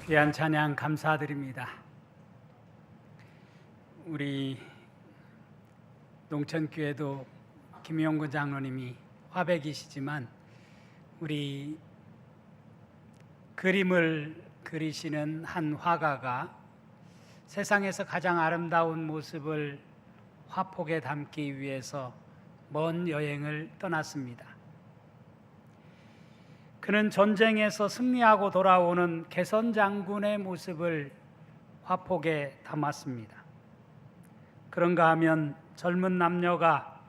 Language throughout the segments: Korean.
귀한 찬양 감사드립니다. 우리 농천교회도 김용근 장로님이 화백이시지만 우리 그림을 그리시는 한 화가가 세상에서 가장 아름다운 모습을 화폭에 담기 위해서 먼 여행을 떠났습니다. 그는 전쟁에서 승리하고 돌아오는 개선 장군의 모습을 화폭에 담았습니다. 그런가 하면 젊은 남녀가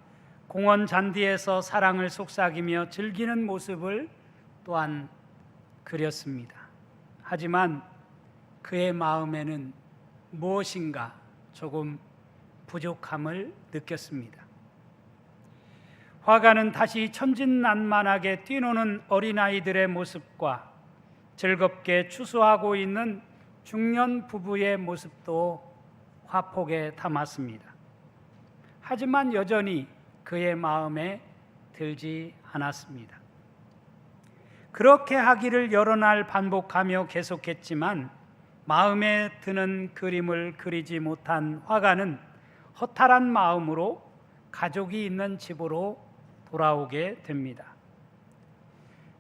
공원 잔디에서 사랑을 속삭이며 즐기는 모습을 또한 그렸습니다. 하지만 그의 마음에는 무엇인가 조금 부족함을 느꼈습니다. 화가는 다시 천진난만하게 뛰노는 어린아이들의 모습과 즐겁게 추수하고 있는 중년 부부의 모습도 화폭에 담았습니다. 하지만 여전히 그의 마음에 들지 않았습니다. 그렇게 하기를 여러 날 반복하며 계속했지만 마음에 드는 그림을 그리지 못한 화가는 허탈한 마음으로 가족이 있는 집으로 돌아오게 됩니다.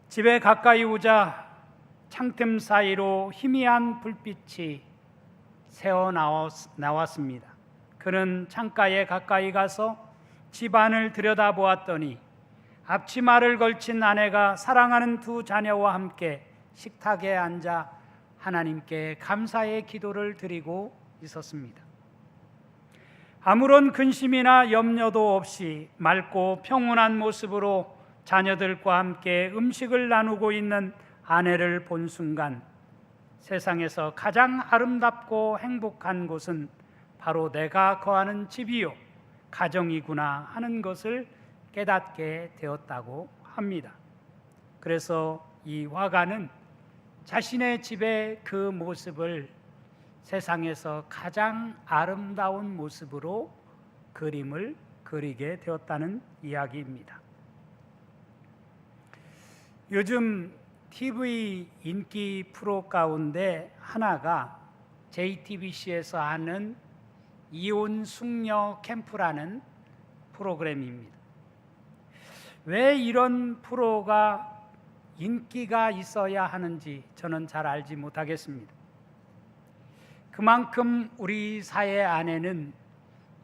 집에 가까이 오자 창틈 사이로 희미한 불빛이 새어 나왔습니다. 그는 창가에 가까이 가서 집안을 들여다보았더니 앞치마를 걸친 아내가 사랑하는 두 자녀와 함께 식탁에 앉아 하나님께 감사의 기도를 드리고 있었습니다. 아무런 근심이나 염려도 없이 맑고 평온한 모습으로 자녀들과 함께 음식을 나누고 있는 아내를 본 순간 세상에서 가장 아름답고 행복한 곳은 바로 내가 거하는 집이요 가정이구나 하는 것을 깨닫게 되었다고 합니다. 그래서 이 화가는 자신의 집의 그 모습을 세상에서 가장 아름다운 모습으로 그림을 그리게 되었다는 이야기입니다. 요즘 TV 인기 프로 가운데 하나가 JTBC에서 하는 이혼 숙녀 캠프라는 프로그램입니다. 왜 이런 프로가 인기가 있어야 하는지 저는 잘 알지 못하겠습니다. 그만큼 우리 사회 안에는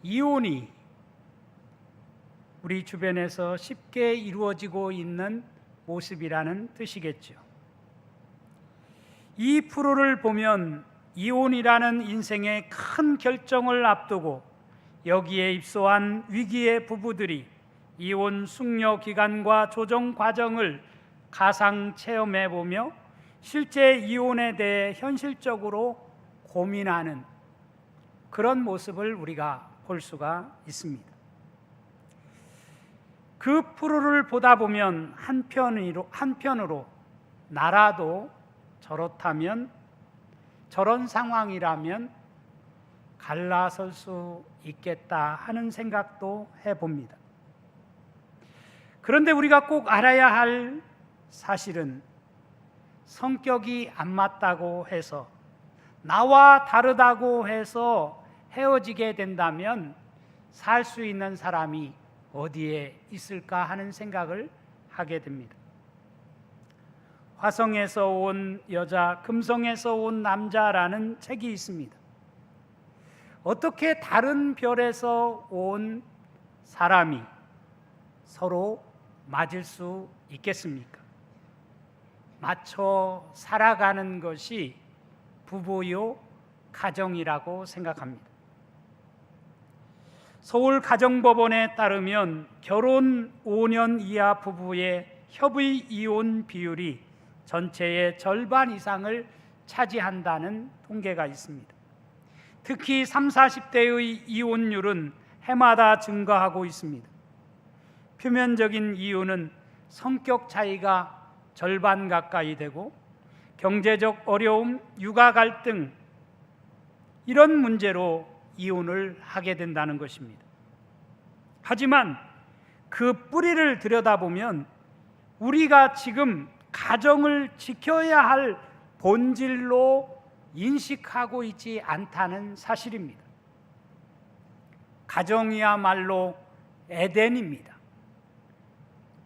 이혼이 우리 주변에서 쉽게 이루어지고 있는 모습이라는 뜻이겠죠. 이 프로를 보면 이혼이라는 인생의 큰 결정을 앞두고 여기에 입소한 위기의 부부들이 이혼 숙려 기간과 조정 과정을 가상 체험해 보며 실제 이혼에 대해 현실적으로 고민하는 그런 모습을 우리가 볼 수가 있습니다. 그 프로를 보다 보면 한편으로 나라도 저렇다면 저런 상황이라면 갈라설 수 있겠다 하는 생각도 해봅니다. 그런데 우리가 꼭 알아야 할 사실은 성격이 안 맞다고 해서 나와 다르다고 해서 헤어지게 된다면 살 수 있는 사람이 어디에 있을까 하는 생각을 하게 됩니다. 화성에서 온 여자, 금성에서 온 남자라는 책이 있습니다. 어떻게 다른 별에서 온 사람이 서로 맞을 수 있겠습니까? 맞춰 살아가는 것이 부부요 가정이라고 생각합니다. 서울가정법원에 따르면 결혼 5년 이하 부부의 협의 이혼 비율이 전체의 절반 이상을 차지한다는 통계가 있습니다. 특히 30, 40대의 이혼율은 해마다 증가하고 있습니다. 표면적인 이유는 성격 차이가 절반 가까이 되고 경제적 어려움, 육아 갈등 이런 문제로 이혼을 하게 된다는 것입니다. 하지만 그 뿌리를 들여다보면 우리가 지금 가정을 지켜야 할 본질로 인식하고 있지 않다는 사실입니다. 가정이야말로 에덴입니다.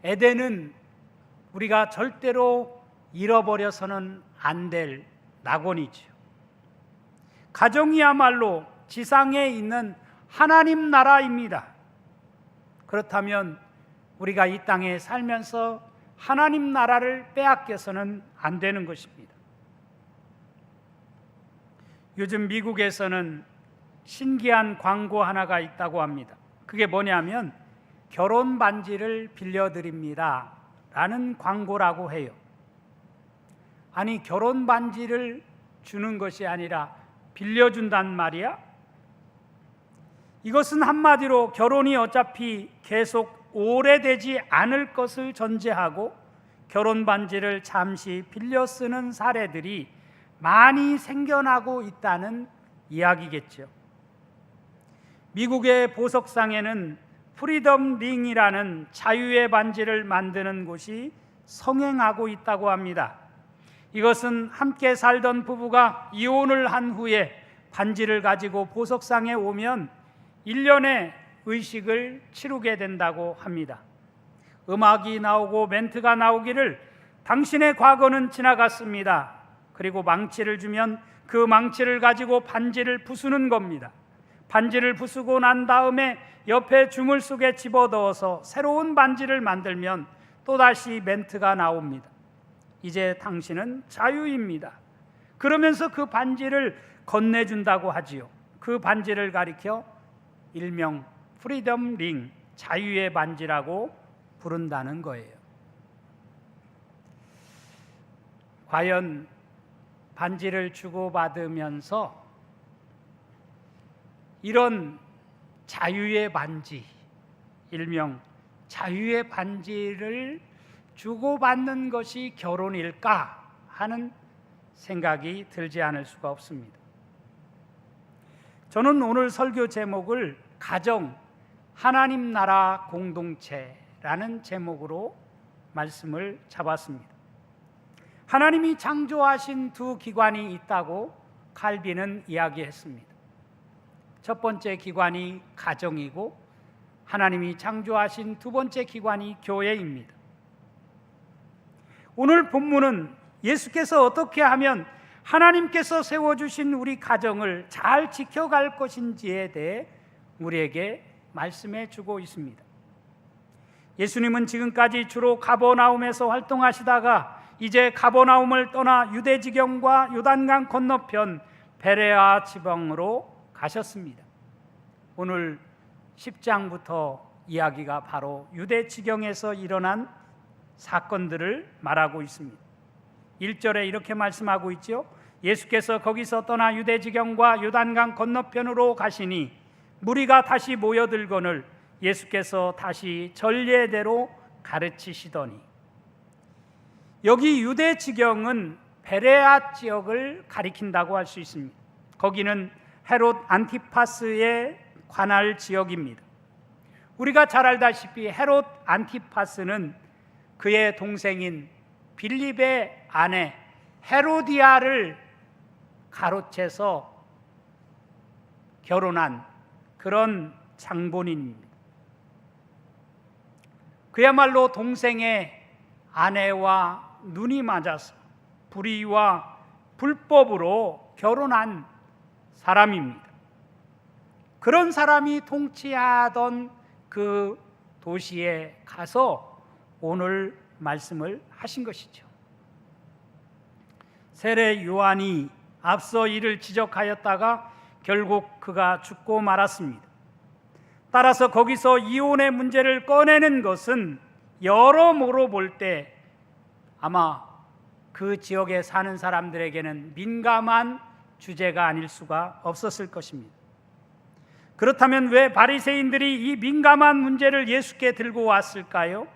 에덴은 우리가 절대로 잃어버려서는 안 될 낙원이죠. 가정이야말로 지상에 있는 하나님 나라입니다. 그렇다면 우리가 이 땅에 살면서 하나님 나라를 빼앗겨서는 안 되는 것입니다. 요즘 미국에서는 신기한 광고 하나가 있다고 합니다. 그게 뭐냐면 결혼 반지를 빌려드립니다 라는 광고라고 해요. 아니, 결혼 반지를 주는 것이 아니라 빌려준단 말이야? 이것은 한마디로 결혼이 어차피 계속 오래되지 않을 것을 전제하고 결혼 반지를 잠시 빌려 쓰는 사례들이 많이 생겨나고 있다는 이야기겠죠. 미국의 보석상에는 프리덤 링이라는 자유의 반지를 만드는 곳이 성행하고 있다고 합니다. 이것은 함께 살던 부부가 이혼을 한 후에 반지를 가지고 보석상에 오면 1년의 의식을 치르게 된다고 합니다. 음악이 나오고 멘트가 나오기를 당신의 과거는 지나갔습니다. 그리고 망치를 주면 그 망치를 가지고 반지를 부수는 겁니다. 반지를 부수고 난 다음에 옆에 주물 속에 집어넣어서 새로운 반지를 만들면 또다시 멘트가 나옵니다. 이제 당신은 자유입니다. 그러면서 그 반지를 건네준다고 하지요. 그 반지를 가리켜 일명 프리덤 링, 자유의 반지라고 부른다는 거예요. 과연 반지를 주고받으면서 이런 자유의 반지, 일명 자유의 반지를 주고받는 것이 결혼일까 하는 생각이 들지 않을 수가 없습니다. 저는 오늘 설교 제목을 가정, 하나님 나라 공동체라는 제목으로 말씀을 잡았습니다. 하나님이 창조하신 두 기관이 있다고 칼빈은 이야기했습니다. 첫 번째 기관이 가정이고 하나님이 창조하신 두 번째 기관이 교회입니다. 오늘 본문은 예수께서 어떻게 하면 하나님께서 세워주신 우리 가정을 잘 지켜갈 것인지에 대해 우리에게 말씀해 주고 있습니다. 예수님은 지금까지 주로 가버나움에서 활동하시다가 이제 가버나움을 떠나 유대 지경과 요단강 건너편 베레아 지방으로 가셨습니다. 오늘 10장부터 이야기가 바로 유대 지경에서 일어난 사건들을 말하고 있습니다. 1절에 이렇게 말씀하고 있죠. 예수께서 거기서 떠나 유대 지경과 요단강 건너편으로 가시니 무리가 다시 모여들거늘 예수께서 다시 전례대로 가르치시더니. 여기 유대 지경은 베레아 지역을 가리킨다고 할 수 있습니다. 거기는 헤롯 안티파스의 관할 지역입니다. 우리가 잘 알다시피 헤롯 안티파스는 그의 동생인 빌립의 아내 헤로디아를 가로채서 결혼한 그런 장본인입니다. 그야말로 동생의 아내와 눈이 맞아서 불의와 불법으로 결혼한 사람입니다. 그런 사람이 통치하던 그 도시에 가서 오늘 말씀을 하신 것이죠. 세례 요한이 앞서 이를 지적하였다가 결국 그가 죽고 말았습니다. 따라서 거기서 이혼의 문제를 꺼내는 것은 여러모로 볼 때 아마 그 지역에 사는 사람들에게는 민감한 주제가 아닐 수가 없었을 것입니다. 그렇다면 왜 바리새인들이 이 민감한 문제를 예수께 들고 왔을까요?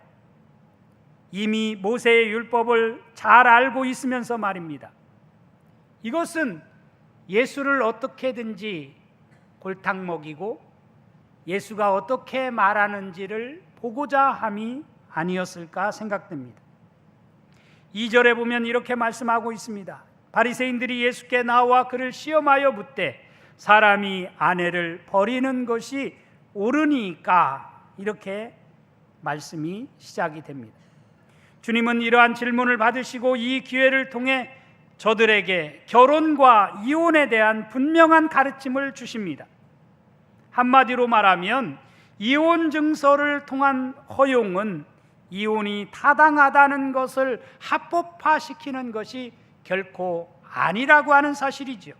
이미 모세의 율법을 잘 알고 있으면서 말입니다. 이것은 예수를 어떻게든지 골탕 먹이고 예수가 어떻게 말하는지를 보고자 함이 아니었을까 생각됩니다. 2절에 보면 이렇게 말씀하고 있습니다. 바리새인들이 예수께 나와 그를 시험하여 묻되 사람이 아내를 버리는 것이 옳으니까, 이렇게 말씀이 시작이 됩니다. 주님은 이러한 질문을 받으시고 이 기회를 통해 저들에게 결혼과 이혼에 대한 분명한 가르침을 주십니다. 한마디로 말하면 이혼 증서를 통한 허용은 이혼이 타당하다는 것을 합법화시키는 것이 결코 아니라고 하는 사실이죠.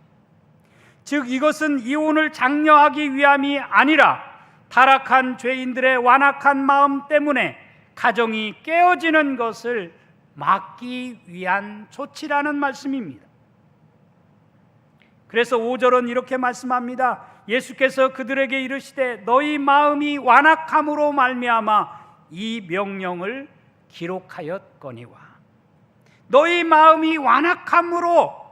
즉 이것은 이혼을 장려하기 위함이 아니라 타락한 죄인들의 완악한 마음 때문에 가정이 깨어지는 것을 막기 위한 조치라는 말씀입니다. 그래서 5절은 이렇게 말씀합니다. 예수께서 그들에게 이르시되 너희 마음이 완악함으로 말미암아 이 명령을 기록하였거니와. 너희 마음이 완악함으로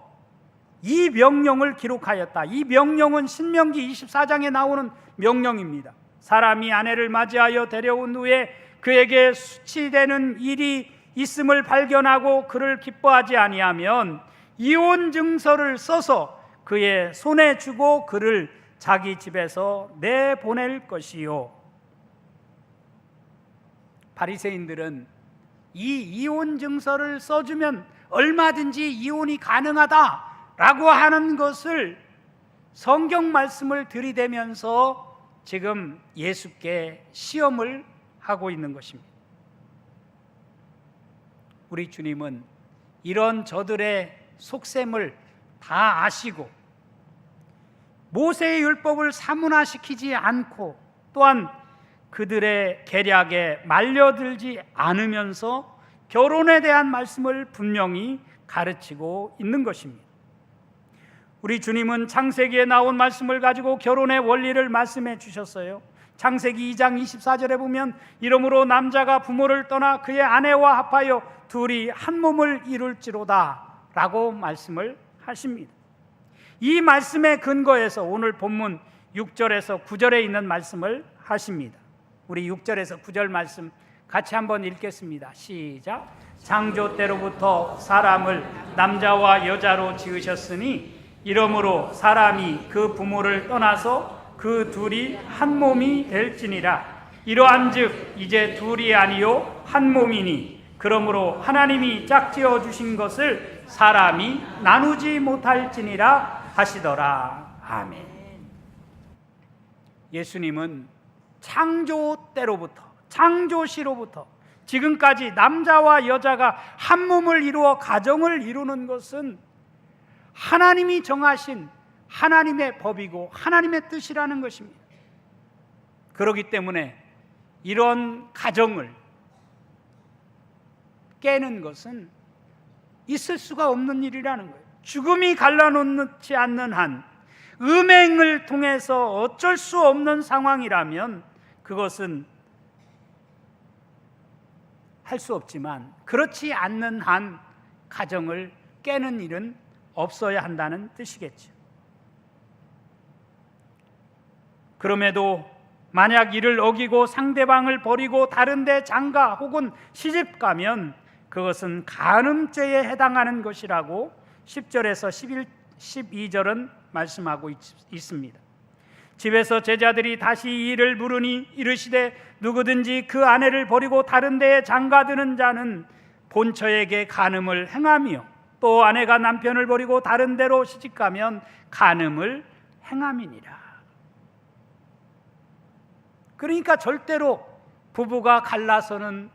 이 명령을 기록하였다. 이 명령은 신명기 24장에 나오는 명령입니다. 사람이 아내를 맞이하여 데려온 후에 그에게 수치되는 일이 있음을 발견하고 그를 기뻐하지 아니하면 이혼 증서를 써서 그의 손에 주고 그를 자기 집에서 내보낼 것이요. 바리새인들은 이 이혼 증서를 써주면 얼마든지 이혼이 가능하다라고 하는 것을 성경 말씀을 들이대면서 지금 예수께 시험을 하고 있는 것입니다. 우리 주님은 이런 저들의 속셈을 다 아시고 모세의 율법을 사문화시키지 않고 또한 그들의 계략에 말려들지 않으면서 결혼에 대한 말씀을 분명히 가르치고 있는 것입니다. 우리 주님은 창세기에 나온 말씀을 가지고 결혼의 원리를 말씀해 주셨어요. 창세기 2장 24절에 보면 이러므로 남자가 부모를 떠나 그의 아내와 합하여 둘이 한 몸을 이룰지로다 라고 말씀을 하십니다. 이 말씀의 근거에서 오늘 본문 6절에서 9절에 있는 말씀을 하십니다. 우리 6절에서 9절 말씀 같이 한번 읽겠습니다. 시작. 창조 때로부터 사람을 남자와 여자로 지으셨으니 이러므로 사람이 그 부모를 떠나서 그 둘이 한 몸이 될지니라. 이러한즉 이제 둘이 아니요 한 몸이니 그러므로 하나님이 짝지어 주신 것을 사람이 나누지 못할지니라 하시더라. 아멘. 예수님은 창조 때로부터, 창조시로부터 지금까지 남자와 여자가 한 몸을 이루어 가정을 이루는 것은 하나님이 정하신 하나님의 법이고 하나님의 뜻이라는 것입니다. 그렇기 때문에 이런 가정을 깨는 것은 있을 수가 없는 일이라는 거예요. 죽음이 갈라놓지 않는 한, 음행을 통해서 어쩔 수 없는 상황이라면 그것은 할 수 없지만 그렇지 않는 한 가정을 깨는 일은 없어야 한다는 뜻이겠죠. 그럼에도 만약 이를 어기고 상대방을 버리고 다른 데 장가 혹은 시집 가면 그것은 간음죄에 해당하는 것이라고 10절에서 12절은 말씀하고 있습니다. 집에서 제자들이 다시 이 일을 물으니 이르시되 누구든지 그 아내를 버리고 다른 데에 장가드는 자는 본처에게 간음을 행하며 또 아내가 남편을 버리고 다른 데로 시집가면 간음을 행함이니라. 그러니까 절대로 부부가 갈라서는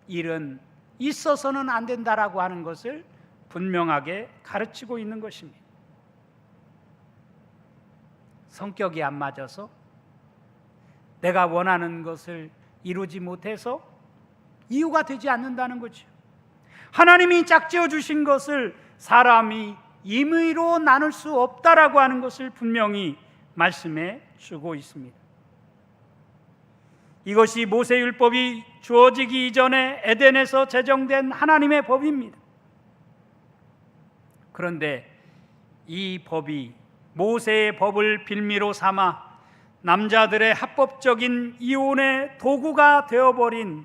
일은 있어서는 안 된다라고 하는 것을 분명하게 가르치고 있는 것입니다. 성격이 안 맞아서 내가 원하는 것을 이루지 못해서 이유가 되지 않는다는 거죠. 하나님이 짝지어 주신 것을 사람이 임의로 나눌 수 없다라고 하는 것을 분명히 말씀해 주고 있습니다. 이것이 모세율법이 주어지기 이전에 에덴에서 제정된 하나님의 법입니다. 그런데 이 법이 모세의 법을 빌미로 삼아 남자들의 합법적인 이혼의 도구가 되어버린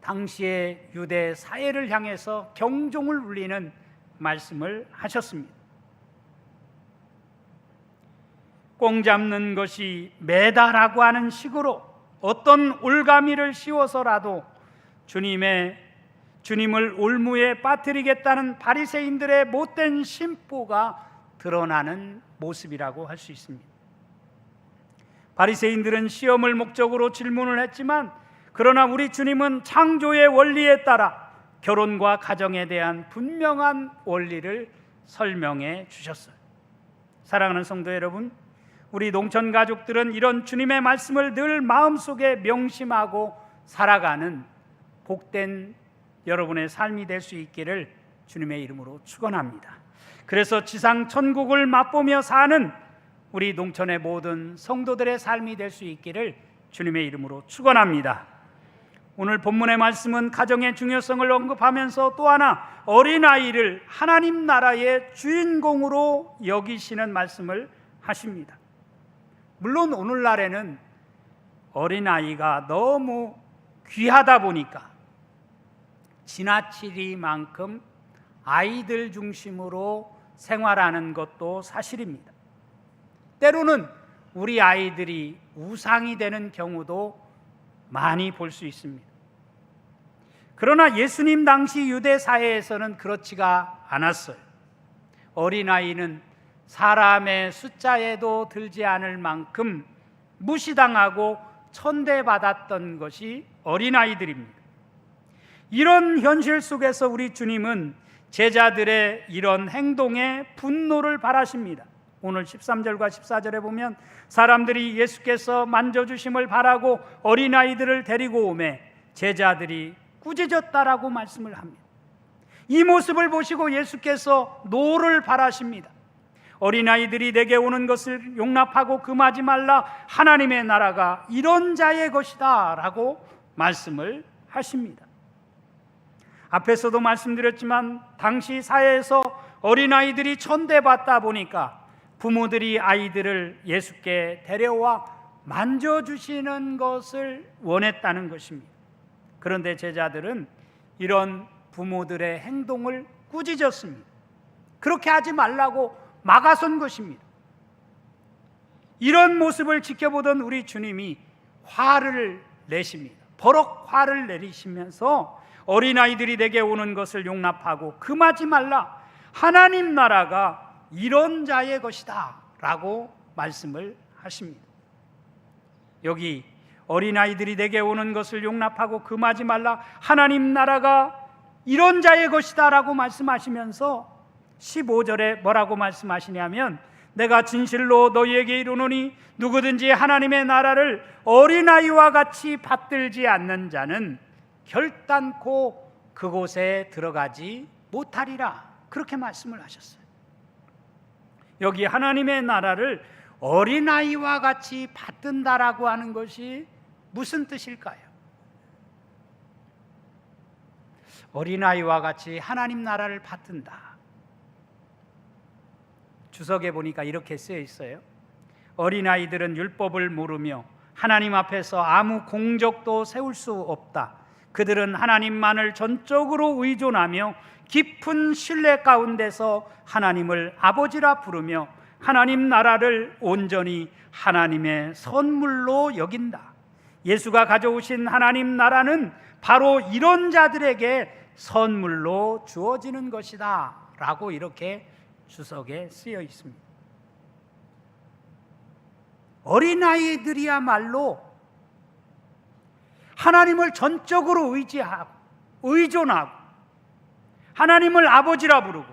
당시의 유대 사회를 향해서 경종을 울리는 말씀을 하셨습니다. 꽁 잡는 것이 매다라고 하는 식으로 어떤 올가미를 씌워서라도 주님을 올무에 빠뜨리겠다는 바리새인들의 못된 심보가 드러나는 모습이라고 할 수 있습니다. 바리새인들은 시험을 목적으로 질문을 했지만, 그러나 우리 주님은 창조의 원리에 따라 결혼과 가정에 대한 분명한 원리를 설명해 주셨어요. 사랑하는 성도 여러분, 우리 농촌 가족들은 이런 주님의 말씀을 늘 마음속에 명심하고 살아가는 복된 여러분의 삶이 될 수 있기를 주님의 이름으로 축원합니다. 그래서 지상 천국을 맛보며 사는 우리 농촌의 모든 성도들의 삶이 될 수 있기를 주님의 이름으로 축원합니다. 오늘 본문의 말씀은 가정의 중요성을 언급하면서 또 하나 어린아이를 하나님 나라의 주인공으로 여기시는 말씀을 하십니다. 물론 오늘날에는 어린아이가 너무 귀하다 보니까 지나치리만큼 아이들 중심으로 생활하는 것도 사실입니다. 때로는 우리 아이들이 우상이 되는 경우도 많이 볼 수 있습니다. 그러나 예수님 당시 유대 사회에서는 그렇지가 않았어요. 어린아이는 사람의 숫자에도 들지 않을 만큼 무시당하고 천대받았던 것이 어린아이들입니다. 이런 현실 속에서 우리 주님은 제자들의 이런 행동에 분노를 발하십니다. 오늘 13절과 14절에 보면 사람들이 예수께서 만져주심을 바라고 어린아이들을 데리고 오매 제자들이 꾸짖었다라고 말씀을 합니다. 이 모습을 보시고 예수께서 노를 발하십니다. 어린아이들이 내게 오는 것을 용납하고 금하지 말라. 하나님의 나라가 이런 자의 것이다 라고 말씀을 하십니다. 앞에서도 말씀드렸지만 당시 사회에서 어린아이들이 천대받다 보니까 부모들이 아이들을 예수께 데려와 만져주시는 것을 원했다는 것입니다. 그런데 제자들은 이런 부모들의 행동을 꾸짖었습니다. 그렇게 하지 말라고 막아선 것입니다. 이런 모습을 지켜보던 우리 주님이 화를 내십니다. 버럭 화를 내리시면서 어린아이들이 내게 오는 것을 용납하고 금하지 말라. 하나님 나라가 이런 자의 것이다 라고 말씀을 하십니다. 여기 어린아이들이 내게 오는 것을 용납하고 금하지 말라. 하나님 나라가 이런 자의 것이다 라고 말씀하시면서 15절에 뭐라고 말씀하시냐면 내가 진실로 너희에게 이르노니 누구든지 하나님의 나라를 어린아이와 같이 받들지 않는 자는 결단코 그곳에 들어가지 못하리라. 그렇게 말씀을 하셨어요. 여기 하나님의 나라를 어린아이와 같이 받든다라고 하는 것이 무슨 뜻일까요? 어린아이와 같이 하나님 나라를 받든다. 주석에 보니까 이렇게 쓰여 있어요. 어린아이들은 율법을 모르며 하나님 앞에서 아무 공적도 세울 수 없다. 그들은 하나님만을 전적으로 의존하며 깊은 신뢰 가운데서 하나님을 아버지라 부르며 하나님 나라를 온전히 하나님의 선물로 여긴다. 예수가 가져오신 하나님 나라는 바로 이런 자들에게 선물로 주어지는 것이다 라고 이렇게 주석에 쓰여 있습니다. 어린아이들이야말로 하나님을 전적으로 의존하고 하나님을 아버지라 부르고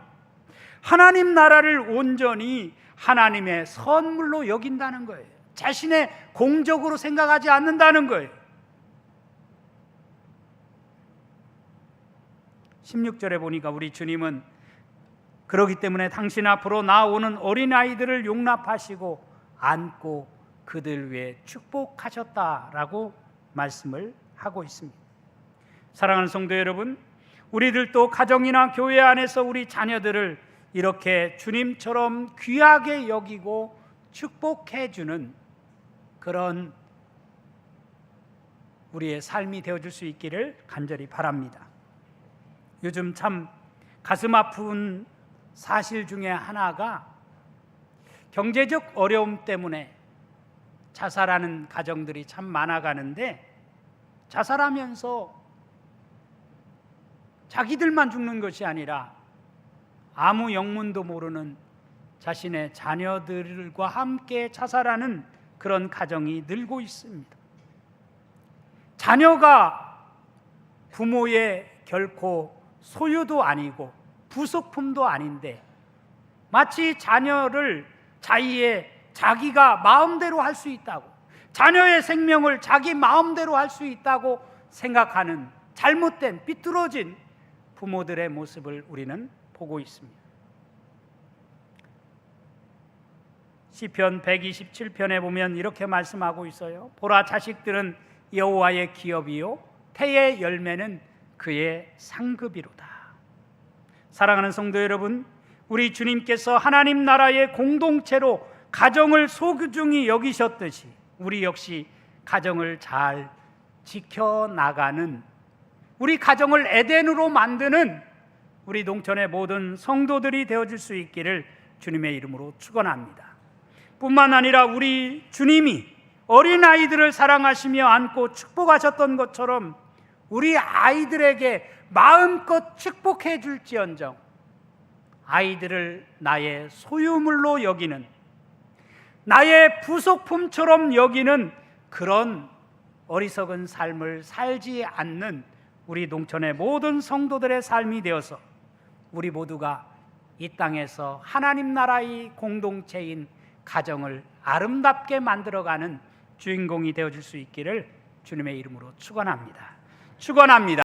하나님 나라를 온전히 하나님의 선물로 여긴다는 거예요. 자신의 공적으로 생각하지 않는다는 거예요. 16절에 보니까 우리 주님은 그렇기 때문에 당신 앞으로 나오는 어린아이들을 용납하시고 안고 그들 위해 축복하셨다라고 말씀을 하고 있습니다. 사랑하는 성도 여러분, 우리들도 가정이나 교회 안에서 우리 자녀들을 이렇게 주님처럼 귀하게 여기고 축복해 주는 그런 우리의 삶이 되어줄 수 있기를 간절히 바랍니다. 요즘 참 가슴 아픈 사실 중에 하나가 경제적 어려움 때문에 자살하는 가정들이 참 많아가는데, 자살하면서 자기들만 죽는 것이 아니라 아무 영문도 모르는 자신의 자녀들과 함께 자살하는 그런 가정이 늘고 있습니다. 자녀가 부모의 결코 소유도 아니고 부속품도 아닌데, 마치 자녀를 자기가 마음대로 할 수 있다고, 자녀의 생명을 자기 마음대로 할 수 있다고 생각하는 잘못된 삐뚤어진 부모들의 모습을 우리는 보고 있습니다. 시편 127편에 보면 이렇게 말씀하고 있어요. 보라, 자식들은 여호와의 기업이요 태의 열매는 그의 상급이로다. 사랑하는 성도 여러분, 우리 주님께서 하나님 나라의 공동체로 가정을 소중히 여기셨듯이 우리 역시 가정을 잘 지켜나가는, 우리 가정을 에덴으로 만드는 우리 농촌의 모든 성도들이 되어줄 수 있기를 주님의 이름으로 축원합니다. 뿐만 아니라 우리 주님이 어린아이들을 사랑하시며 안고 축복하셨던 것처럼 우리 아이들에게 마음껏 축복해 줄지언정 아이들을 나의 소유물로 여기는, 나의 부속품처럼 여기는 그런 어리석은 삶을 살지 않는 우리 농촌의 모든 성도들의 삶이 되어서 우리 모두가 이 땅에서 하나님 나라의 공동체인 가정을 아름답게 만들어가는 주인공이 되어줄 수 있기를 주님의 이름으로 축원합니다.